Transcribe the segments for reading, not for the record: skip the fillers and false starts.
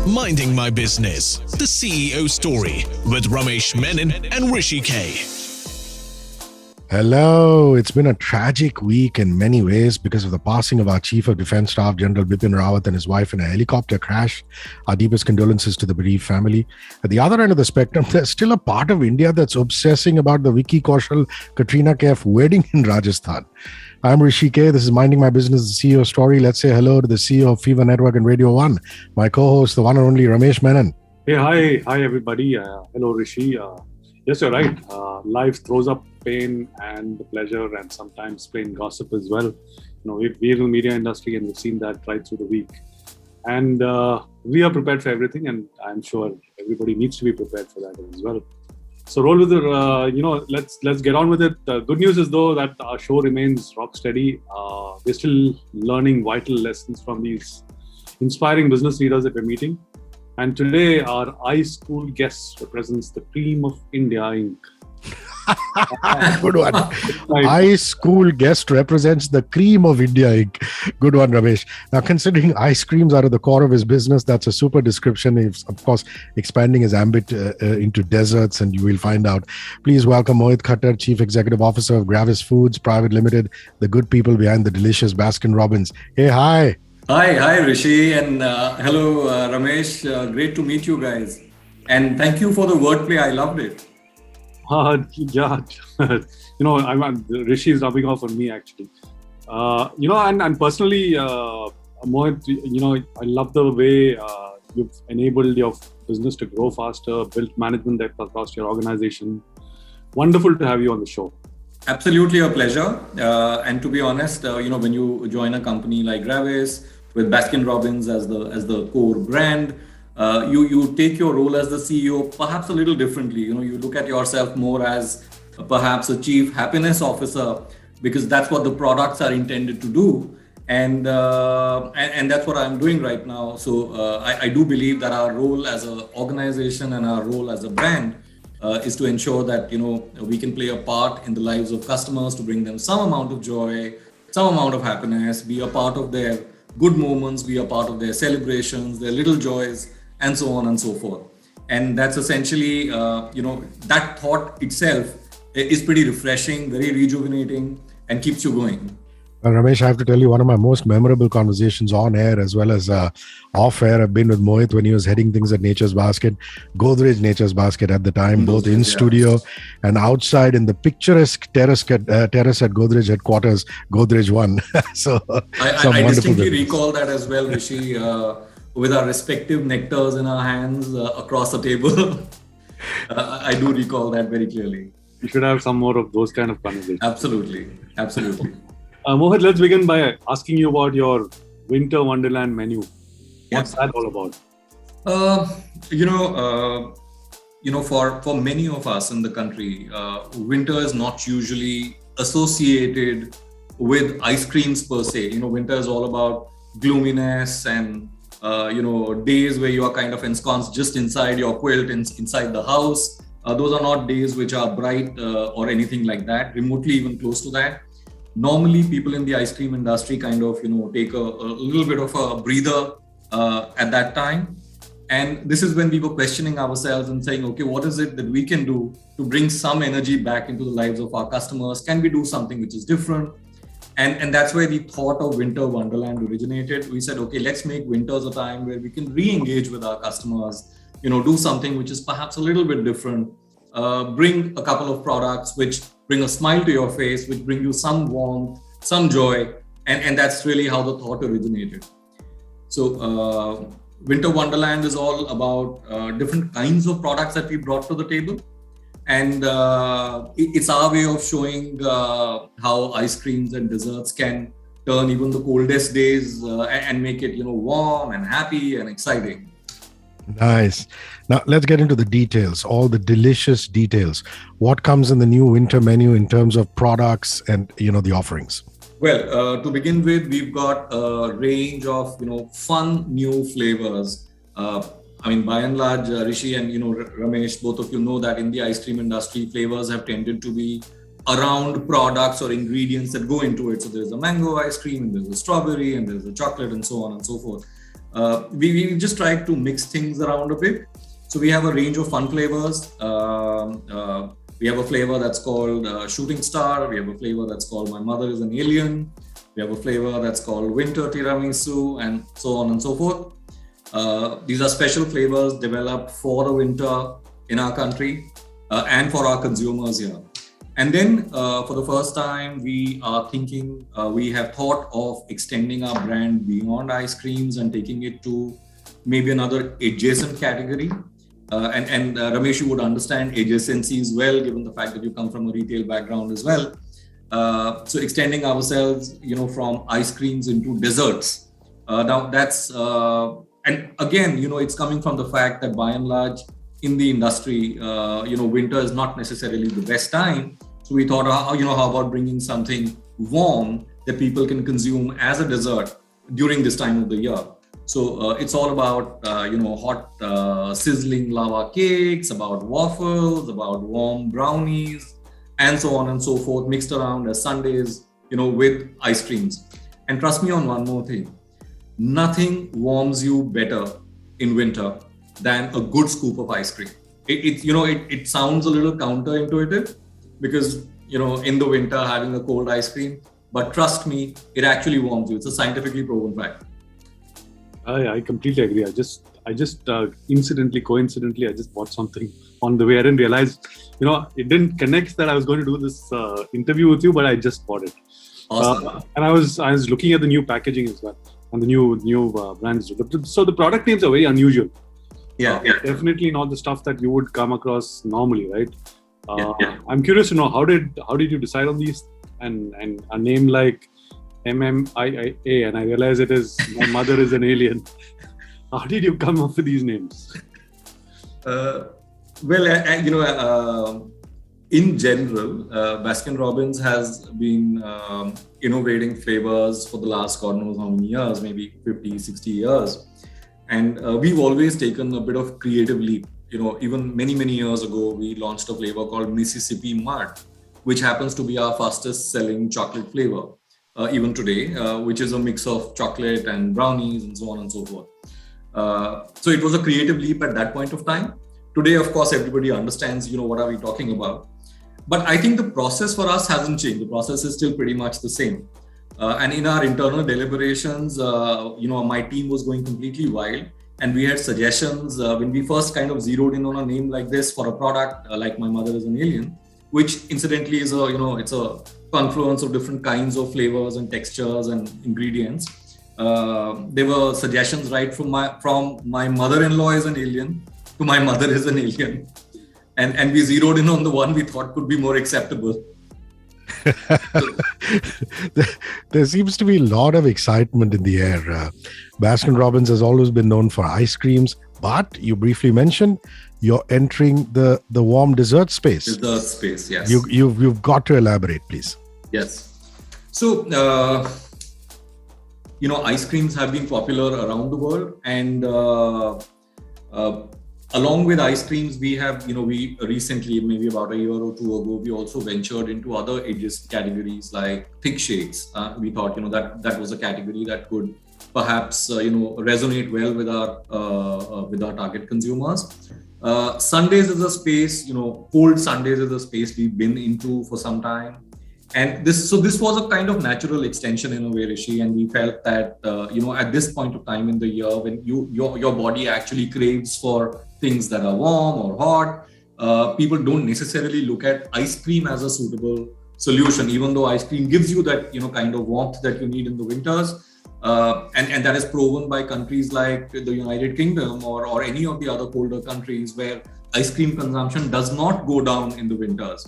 Minding My Business, the CEO story with Ramesh Menon and Rishi K. Hello. It's been a tragic week in many ways because of the passing of our Chief of Defence Staff, General Bipin Rawat, and his wife in a helicopter crash. Our deepest condolences to the bereaved family. At the other end of the spectrum, there's still a part of India that's obsessing about the Vicky Kaushal, Katrina Kaif wedding in Rajasthan. I'm Rishi K. This is Minding My Business, the CEO story. Let's say hello to the CEO of Fever Network and Radio 1, my co-host, the one and only Ramesh Menon. Hey, hi everybody. Hello, Rishi. Yes, you're right. Life throws up pain and pleasure and sometimes plain gossip as well. We're in the media industry and we've seen that right through the week. And we are prepared for everything, and I'm sure everybody needs to be prepared for that as well. So roll with it. Let's get on with it. Good news is though that our show remains rock steady. We're still learning vital lessons from these inspiring business leaders that we're meeting. And today, our iSchool guest represents the cream of India Inc. Good one. iSchool guest represents the cream of India Inc. Good one, Ramesh. Now, considering ice creams are at the core of his business, that's a super description. He's, of course, expanding his ambit into desserts, and you will find out. Please welcome Mohit Khattar, Chief Executive Officer of Gravis Foods Private Limited, the good people behind the delicious Baskin Robbins. Hey, hi. Hi, Rishi, and hello, Ramesh. Great to meet you guys. And thank you for the wordplay. I loved it. Rishi is rubbing off on me actually. And personally, Mohit, I love the way you've enabled your business to grow faster, built management depth across your organization. Wonderful to have you on the show. Absolutely a pleasure. And to be honest, when you join a company like Gravis with Baskin Robbins as the core brand, you take your role as the CEO perhaps a little differently. You look at yourself more as perhaps a chief happiness officer, because that's what the products are intended to do, and that's what I'm doing right now. So I do believe that our role as an organization and our role as a brand is to ensure that we can play a part in the lives of customers to bring them some amount of joy, some amount of happiness, be a part of their good moments, be a part of their celebrations, their little joys, and so on and so forth. And that's essentially, that thought itself is pretty refreshing, very rejuvenating, and keeps you going. Well, Ramesh, I have to tell you, one of my most memorable conversations on air as well as off air have been with Mohit when he was heading things at Nature's Basket, Godrej Nature's Basket at the time, both in studio and outside in the picturesque terrace at Godrej headquarters, Godrej One. So I distinctly recall that as well, Rishi, with our respective nectars in our hands across the table. I do recall that very clearly. You should have some more of those kind of conversations. Absolutely. Mohit, let's begin by asking you about your Winter Wonderland menu. What's that all about? For many of us in the country, winter is not usually associated with ice creams per se. Winter is all about gloominess and days where you are kind of ensconced just inside your quilt, inside the house. Those are not days which are bright or anything like that, remotely even close to that. Normally, people in the ice cream industry kind of, take a little bit of a breather at that time. And this is when we were questioning ourselves and saying, okay, what is it that we can do to bring some energy back into the lives of our customers? Can we do something which is different? And that's where the thought of Winter Wonderland originated. We said, okay, let's make winters a time where we can re-engage with our customers, do something which is perhaps a little bit different, bring a couple of products which bring a smile to your face, which bring you some warmth, some joy. And that's really how the thought originated. So Winter Wonderland is all about different kinds of products that we brought to the table. And it's our way of showing how ice creams and desserts can turn even the coldest days and make it, warm and happy and exciting. Nice. Now, let's get into the details, all the delicious details. What comes in the new winter menu in terms of products and, the offerings? Well, to begin with, we've got a range of, fun new flavors. By and large, Rishi and, Ramesh, both of you know that in the ice cream industry, flavors have tended to be around products or ingredients that go into it. So there's a mango ice cream, and there's a strawberry, and there's a chocolate, and so on and so forth. we just tried to mix things around a bit. So we have a range of fun flavors. We have a flavor that's called Shooting Star. We have a flavor that's called My Mother is an Alien. We have a flavor that's called Winter Tiramisu, and so on and so forth. These are special flavors developed for the winter in our country and for our consumers here. And then for the first time, we are thinking, we have thought of extending our brand beyond ice creams and taking it to maybe another adjacent category. And Ramesh, you would understand adjacencies well, given the fact that you come from a retail background as well. So extending ourselves, from ice creams into desserts. Now that's, and again, it's coming from the fact that by and large in the industry, winter is not necessarily the best time. So we thought, how about bringing something warm that people can consume as a dessert during this time of the year. So it's all about, hot sizzling lava cakes, about waffles, about warm brownies, and so on and so forth, mixed around as sundaes, with ice creams. And trust me on one more thing, nothing warms you better in winter than a good scoop of ice cream. It sounds a little counterintuitive because, in the winter having a cold ice cream, but trust me, it actually warms you. It's a scientifically proven fact. I completely agree. I just coincidentally, I just bought something on the way. I didn't realize, it didn't connect that I was going to do this interview with you, but I just bought it. Awesome. And I was looking at the new packaging as well and the new brands. So the product names are very unusual. Yeah. Definitely not the stuff that you would come across normally, right? Yeah. I'm curious to know how did you decide on these and a name like MMIA, and I realize it is My Mother is an Alien. How did you come up with these names? In general, Baskin-Robbins has been innovating flavors for the last God knows how many years, maybe 50, 60 years. And we've always taken a bit of creative leap. Even many, many years ago, we launched a flavor called Mississippi Mud, which happens to be our fastest selling chocolate flavor. Even today, which is a mix of chocolate and brownies and so on and so forth. So it was a creative leap at that point of time. Today, of course, everybody understands, what are we talking about. But I think the process for us hasn't changed. The process is still pretty much the same. And in our internal deliberations, my team was going completely wild. And we had suggestions when we first kind of zeroed in on a name like this for a product like My Mother is an Alien, which incidentally is it's a confluence of different kinds of flavors and textures and ingredients. There were suggestions right from my mother-in-law is an alien to My Mother is an Alien, and we zeroed in on the one we thought could be more acceptable. There seems to be a lot of excitement in the air. Baskin-Robbins has always been known for ice creams, but you briefly mentioned you're entering the warm dessert space. Dessert space, yes. You've got to elaborate, please. Yes. So, ice creams have been popular around the world, and along with ice creams, we have, we recently, maybe about a year or two ago, we also ventured into other adjacent categories like thick shakes. We thought, that was a category that could perhaps, resonate well with our target consumers. Sundays is a space, cold Sundays is a space we've been into for some time. And this was a kind of natural extension in a way, Rishi, and we felt that, at this point of time in the year, when your body actually craves for things that are warm or hot, people don't necessarily look at ice cream as a suitable solution, even though ice cream gives you that, kind of warmth that you need in the winters. And that is proven by countries like the United Kingdom or any of the other colder countries where ice cream consumption does not go down in the winters.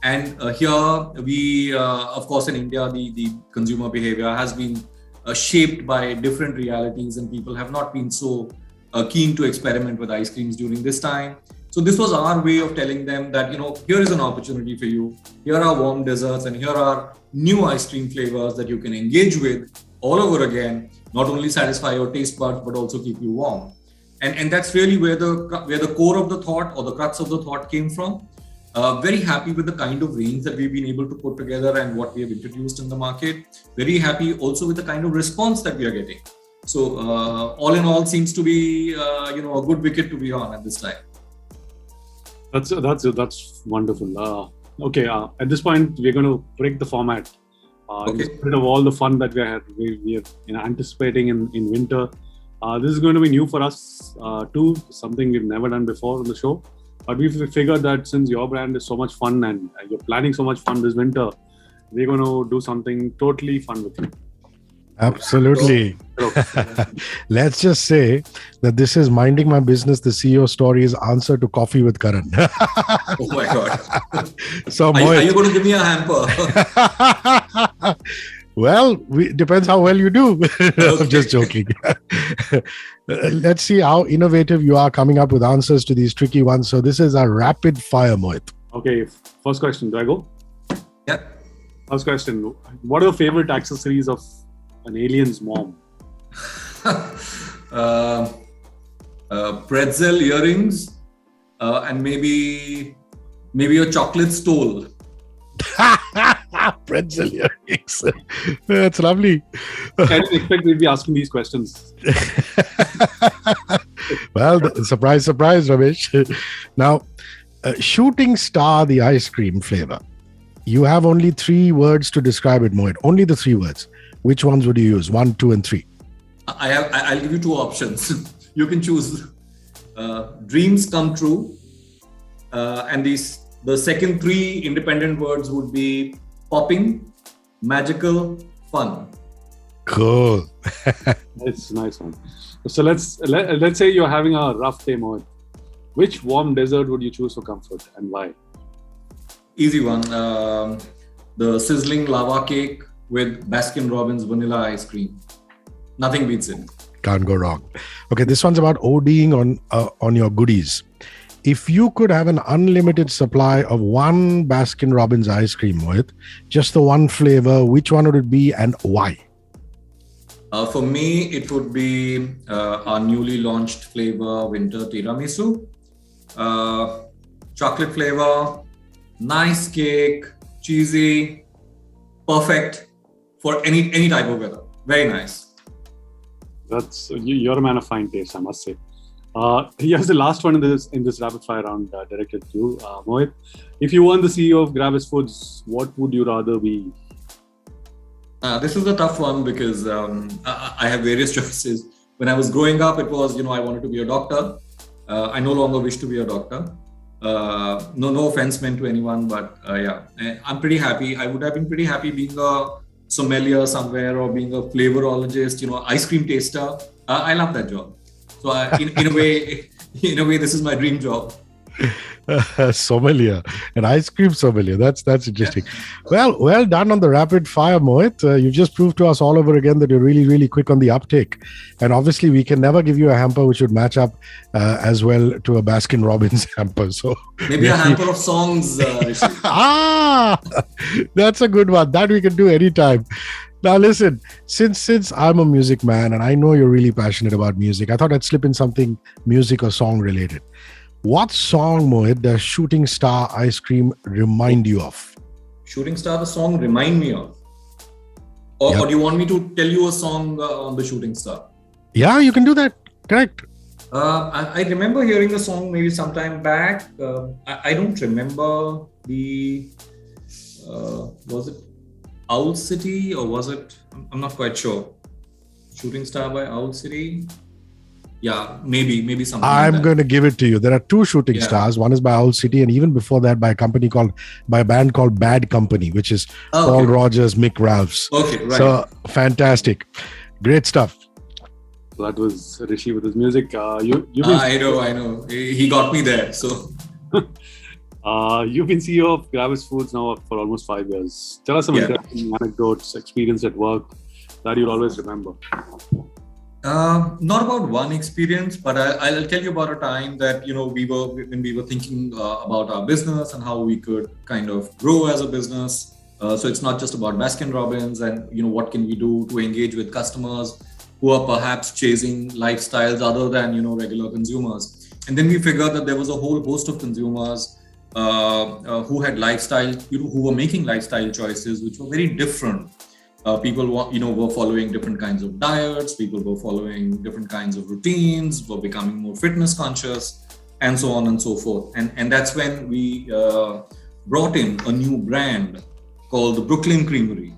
And here we, of course, in India, the consumer behavior has been shaped by different realities, and people have not been so keen to experiment with ice creams during this time. So this was our way of telling them that, here is an opportunity for you. Here are warm desserts, and here are new ice cream flavors that you can engage with all over again, not only satisfy your taste buds, but also keep you warm. And that's really where the core of the thought or the crux of the thought came from. Very happy with the kind of range that we've been able to put together and what we have introduced in the market. Very happy also with the kind of response that we are getting. So all in all, seems to be a good wicket to be on at this time. That's wonderful. Okay, at this point we're going to break the format. In the spirit of all the fun that we are anticipating in winter. This is going to be new for us too, something we've never done before on the show. But we figured that since your brand is so much fun and you're planning so much fun this winter, we're going to do something totally fun with you. Absolutely. Let's just say that this is Minding My Business, the CEO Story's answer to Coffee with Karan. Oh my God. So, are you going to give me a hamper? Well, depends how well you do. I'm just joking. Let's see how innovative you are coming up with answers to these tricky ones. So this is a rapid fire, Mohit. Okay, first question. Do I go? Yeah. First question. What are the favorite accessories of an alien's mom? Pretzel earrings and maybe a chocolate stole. Pretzel earrings. That's lovely. I didn't expect we'd be asking these questions. Well, surprise, Ramesh. Now, shooting star the ice cream flavor. You have only 3 words to describe it, Mohit. Only the 3 words. Which ones would you use? 1, 2, and 3. I'll give you 2 options. You can choose dreams come true, and the second 3 independent words would be popping, magical, fun. Cool. It's a nice one. So let's say you're having a rough day, Mohit. Which warm dessert would you choose for comfort and why? Easy one. The sizzling lava cake with Baskin-Robbins vanilla ice cream. Nothing beats it. Can't go wrong. Okay, this one's about ODing on your goodies. If you could have an unlimited supply of one Baskin-Robbins ice cream, Mohit, just the one flavor, which one would it be and why? For me, it would be our newly launched flavor, Winter Tiramisu. Chocolate flavor, nice cake, cheesy, perfect for any type of weather. Very nice. You're a man of fine taste, I must say. Here's the last one in this rapid fire round directed to you, Mohit. If you weren't the CEO of Gravis Foods, what would you rather be? This is a tough one because I have various choices. When I was growing up, it was, I wanted to be a doctor. I no longer wish to be a doctor. No offense meant to anyone, but yeah, I'm pretty happy. I would have been pretty happy being a sommelier somewhere or being a flavorologist, ice cream taster. I love that job. So in a way, this is my dream job. Sommelier, an ice cream sommelier. That's interesting. Well done on the rapid fire, Mohit. You've just proved to us all over again that you're really, really quick on the uptake. And obviously, we can never give you a hamper which would match up as well to a Baskin-Robbins hamper. So maybe a hamper of songs, Rishi. That's a good one. That we can do anytime. Now listen, since I'm a music man and I know you're really passionate about music, I thought I'd slip in something music or song related. What song, Mohit, does Shooting Star Ice Cream remind you of? Shooting Star, the song remind me of? Or do you want me to tell you a song on the Shooting Star? Yeah, you can do that. Correct. I remember hearing the song maybe sometime back. I don't remember was it Owl City or was it? I'm not quite sure. Shooting Star by Owl City. Yeah, maybe something. I'm going to give it to you. There are 2 shooting stars. One is by Owl City, and even before that, by a band called Bad Company, which is Paul Rogers, Mick Ralphs. Okay, right. So fantastic, great stuff. That was Rishi with his music. I know. He got me there. So you've been CEO of Gravis Foods now for almost 5 years. Tell us some interesting anecdotes, experience at work that you'll always remember. Not about one experience, but I'll tell you about a time that when we were thinking about our business and how we could kind of grow as a business. So it's not just about Baskin-Robbins and what can we do to engage with customers who are perhaps chasing lifestyles other than regular consumers. And then we figured that there was a whole host of consumers who had lifestyle, who were making lifestyle choices which were very different. People were following different kinds of diets. People were following different kinds of routines. Were becoming more fitness conscious, and so on and so forth. And that's when we brought in a new brand called the Brooklyn Creamery,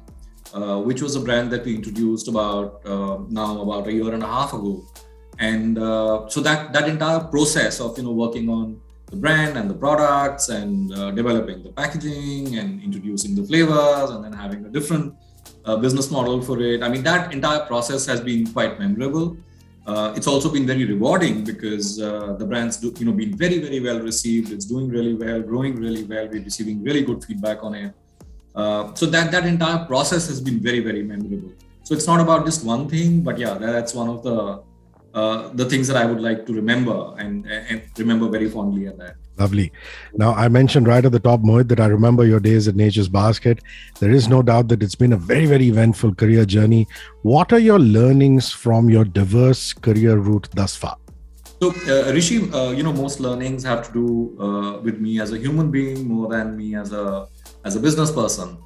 which was a brand that we introduced about a year and a half ago. And so that entire process of working on the brand and the products and developing the packaging and introducing the flavors and then having a different business model for it. I mean, that entire process has been quite memorable. It's also been very rewarding because the brand's been very, very well received. It's doing really well, growing really well. We're receiving really good feedback on it. So that entire process has been very, very memorable. So it's not about just one thing, but yeah, that's one of the things that I would like to remember and remember very fondly at that. Lovely. Now, I mentioned right at the top, Mohit, that I remember your days at Nature's Basket. There is no doubt that it's been a very, very eventful career journey. What are your learnings from your diverse career route thus far? So, Rishi, most learnings have to do with me as a human being more than me as a business person.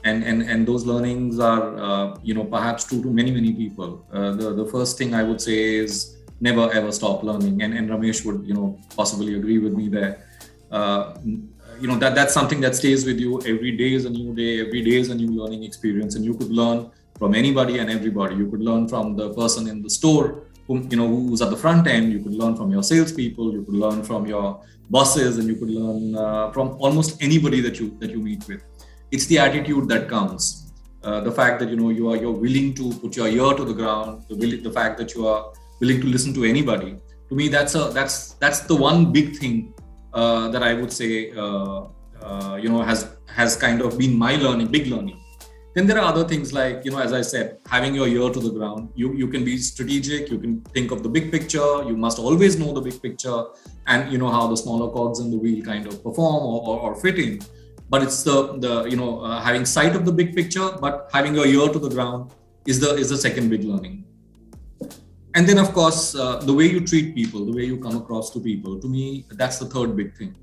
And those learnings are, perhaps true to many, many people. The first thing I would say is never ever stop learning. And Ramesh would, possibly agree with me there. That's something that stays with you. Every day is a new day. Every day is a new learning experience. And you could learn from anybody and everybody. You could learn from the person in the store who's at the front end. You could learn from your salespeople. You could learn from your bosses, and you could learn from almost anybody that you meet with. It's the attitude that counts. The fact that you're willing to put your ear to the ground. The fact that you are willing to listen to anybody. To me, that's the one big thing that I would say has kind of been my big learning. Then there are other things like, as I said, having your ear to the ground. You can be strategic. You can think of the big picture. You must always know the big picture and how the smaller cogs in the wheel kind of perform or fit in. But it's the having sight of the big picture, but having your ear to the ground is the second big learning. And then, of course, the way you treat people, the way you come across to people, to me, that's the third big thing.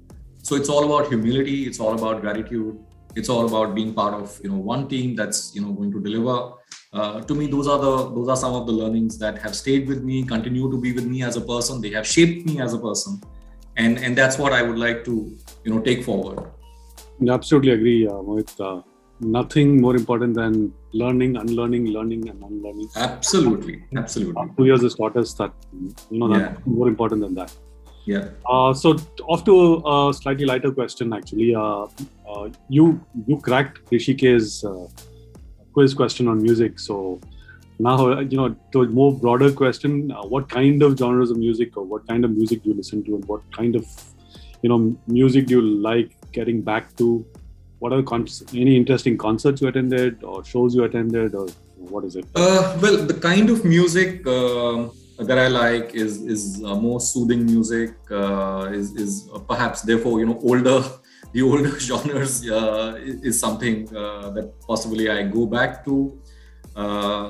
So it's all about humility. It's all about gratitude. It's all about being part of one team that's going to deliver. To me, those are some of the learnings that have stayed with me, continue to be with me as a person. They have shaped me as a person, and that's what I would like to take forward. I absolutely agree, Mohit. Nothing more important than learning, unlearning, learning, and unlearning. Absolutely. 2 years has taught us that. Nothing more important than that. Yeah. So off to a slightly lighter question. Actually, you cracked Rishi K's quiz question on music. So now, to a more broader question, what kind of genres of music or what kind of music do you listen to, and what kind of music do you like getting back to? What are any interesting concerts you attended or shows you attended, or what is it? Well, the kind of music that I like is more soothing music. Is perhaps therefore older. The older genres is something that possibly I go back to.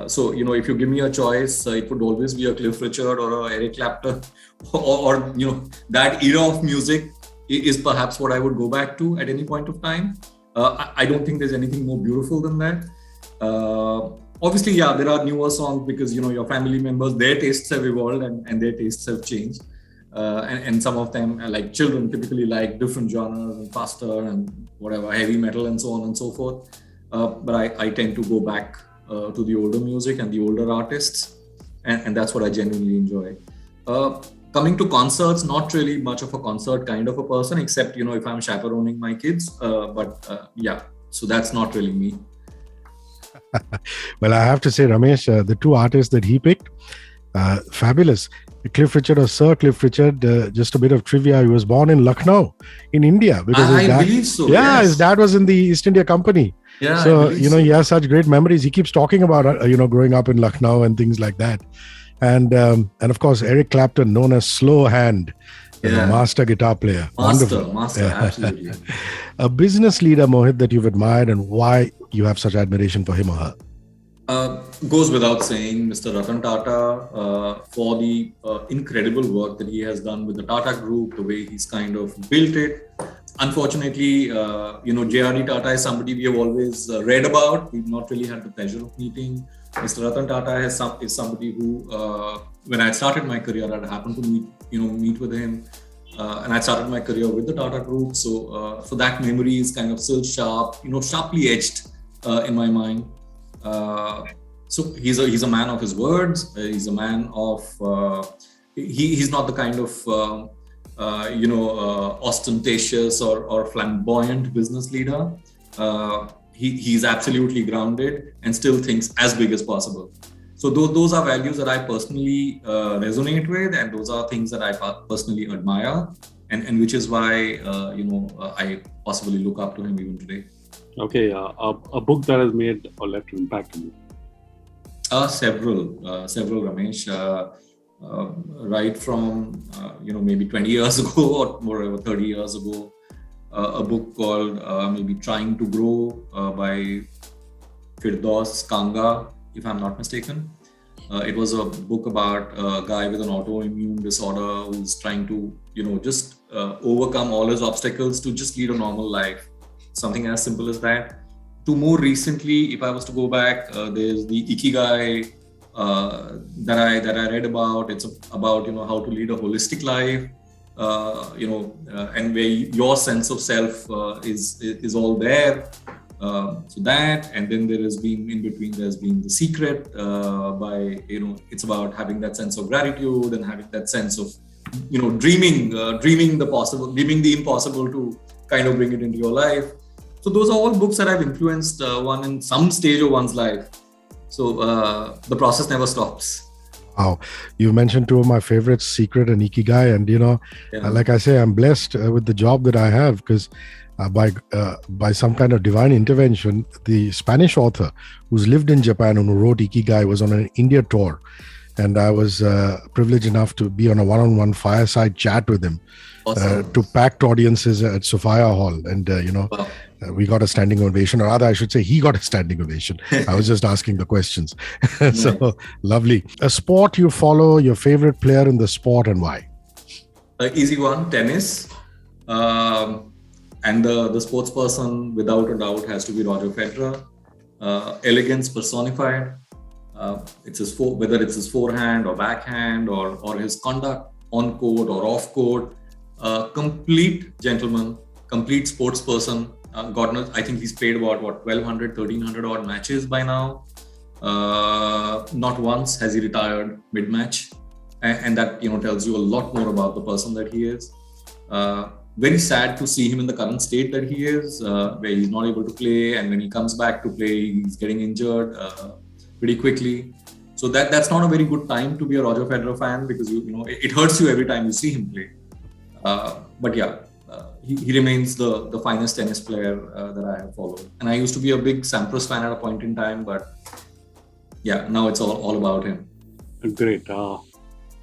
So if you give me a choice, it would always be a Cliff Richard or a Eric Clapton, or that era of music is perhaps what I would go back to at any point of time. I don't think there's anything more beautiful than that. Obviously, there are newer songs because your family members, their tastes have evolved and their tastes have changed. And some of them, like children, typically like different genres and faster and whatever, heavy metal and so on and so forth. But I tend to go back to the older music and the older artists, and that's what I genuinely enjoy. Coming to concerts, not really much of a concert kind of a person, except if I'm chaperoning my kids. So that's not really me. Well, I have to say, Ramesh, the two artists that he picked, fabulous. Cliff Richard, or Sir Cliff Richard, just a bit of trivia. He was born in Lucknow, in India, because I believe so. Yeah, yes. His dad was in the East India Company. Yeah, so he has such great memories. He keeps talking about growing up in Lucknow and things like that. And of course, Eric Clapton, known as Slow Hand, master guitar player. Master, absolutely. A business leader, Mohit, that you've admired, and why you have such admiration for him or her? Goes without saying, Mr. Ratan Tata, for the incredible work that he has done with the Tata Group, the way he's kind of built it, Unfortunately, J.R.D. Tata is somebody we have always read about. We've not really had the pleasure of meeting. Mr. Ratan Tata is somebody who, when I started my career, I happened to meet with him, and I started my career with the Tata Group. So that memory is kind of still sharply etched in my mind. So he's a man of his words. He's a man of he's not the kind of ostentatious or flamboyant business leader. He's absolutely grounded and still thinks as big as possible. So those are values that I personally resonate with, and those are things that I personally admire, and which is why I possibly look up to him even today. Okay, a book that has made or left an impact on you. Several, Ramesh. Right from maybe 20 years ago or more, 30 years ago, a book called maybe Trying to Grow by Firdaus Kanga, if I'm not mistaken. It was a book about a guy with an autoimmune disorder who's trying to just overcome all his obstacles to just lead a normal life. Something as simple as that. To more recently, if I was to go back, there's the Ikigai that I read about. It's about how to lead a holistic life, and where your sense of self is all there. So that, and then there's been The Secret by it's about having that sense of gratitude and having that sense of dreaming the impossible to kind of bring it into your life. So those are all books that have influenced one in some stage of one's life. So the process never stops. Wow. You mentioned two of my favorites, Secret and Ikigai. And, like I say, I'm blessed with the job that I have because by some kind of divine intervention, the Spanish author who's lived in Japan and who wrote Ikigai was on an India tour. And I was privileged enough to be on a one-on-one fireside chat with him. Awesome. To packed audiences at Sophia Hall. And, wow. We got a standing ovation, or rather, I should say, he got a standing ovation. I was just asking the questions. So nice. Lovely. A sport you follow, your favorite player in the sport, and why? Easy one, tennis. And the sports person, without a doubt, has to be Roger Federer. Elegance personified. Whether it's his forehand or backhand or his conduct on court or off court. Complete gentleman, complete sports person. God knows, I think he's played about 1,200, 1,300 odd matches by now. Not once has he retired mid-match, and that tells you a lot more about the person that he is. Very sad to see him in the current state that he is, where he's not able to play, and when he comes back to play, he's getting injured pretty quickly. So that's not a very good time to be a Roger Federer fan, because it hurts you every time you see him play. But yeah. He remains the finest tennis player that I have followed. And I used to be a big Sampras fan at a point in time, but yeah, now it's all about him. Great.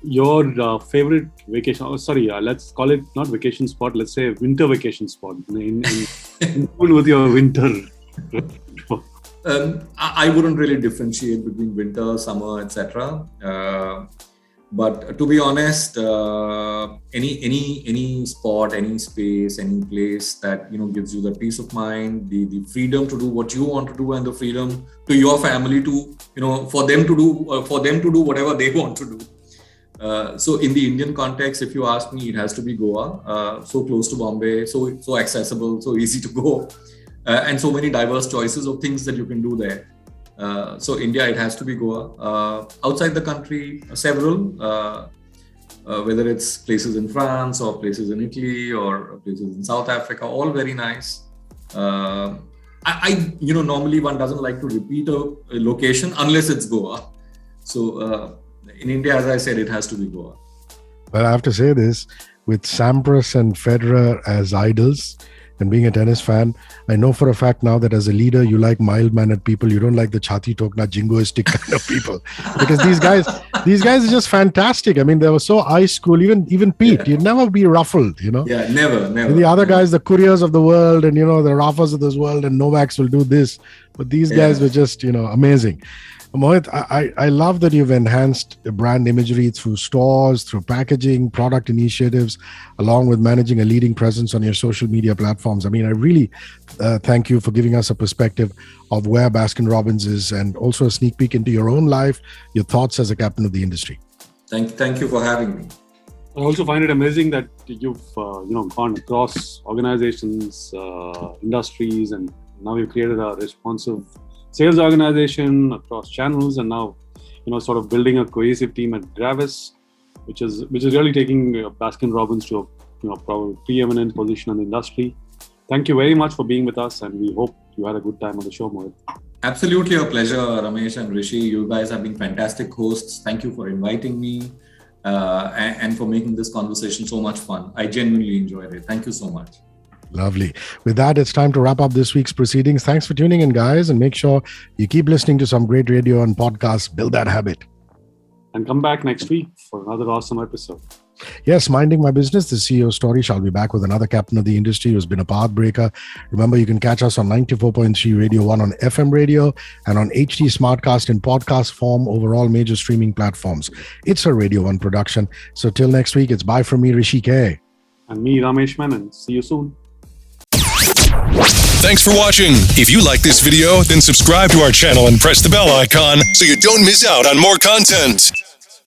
Your favorite vacation, let's call it not vacation spot, let's say winter vacation spot in with your winter. I wouldn't really differentiate between winter, summer, etc. But to be honest, any spot, any space, any place that gives you the peace of mind, the freedom to do what you want to do, and the freedom to your family to for them to do whatever they want to do. So in the Indian context, if you ask me, it has to be Goa. So close to Bombay, so accessible, so easy to go, and so many diverse choices of things that you can do there. So India, it has to be Goa. Outside the country, several, whether it's places in France or places in Italy or places in South Africa, all very nice. I normally one doesn't like to repeat a location unless it's Goa. So in India, as I said, it has to be Goa. Well, I have to say this, with Sampras and Federer as idols, and being a tennis fan, I know for a fact now that as a leader, you like mild-mannered people. You don't like the chati tokna, jingoistic kind of people. Because these guys are just fantastic. I mean, they were so ice cool. Even Pete, you'd never be ruffled, Yeah, never. And the other guys, the Couriers of the world and, the Rafas of this world and Novaks will do this. But these guys were just, amazing. Mohit, I love that you've enhanced brand imagery through stores, through packaging, product initiatives, along with managing a leading presence on your social media platforms. I mean, I really thank you for giving us a perspective of where Baskin-Robbins is, and also a sneak peek into your own life, your thoughts as a captain of the industry. Thank you for having me. I also find it amazing that you've gone across organizations, industries, and now you've created a responsive sales organization across channels, and now sort of building a cohesive team at Gravis, which is really taking Baskin-Robbins to a probably preeminent position in the industry. Thank you very much for being with us, and we hope you had a good time on the show, Mohit. Absolutely a pleasure, Ramesh and Rishi. You guys have been fantastic hosts. Thank you for inviting me and for making this conversation so much fun. I genuinely enjoyed it. Thank you so much. Lovely. With that, it's time to wrap up this week's proceedings. Thanks for tuning in, guys, and make sure you keep listening to some great radio and podcasts. Build that habit. And come back next week for another awesome episode. Yes, Minding My Business, the CEO story, shall be back with another captain of the industry who's been a path breaker. Remember, you can catch us on 94.3 Radio 1 on FM radio and on HD Smartcast in podcast form over all major streaming platforms. It's a Radio 1 production. So till next week, it's bye from me, Rishi K. And me, Ramesh Menon. See you soon. Thanks for watching. If you like this video, then subscribe to our channel and press the bell icon so you don't miss out on more content.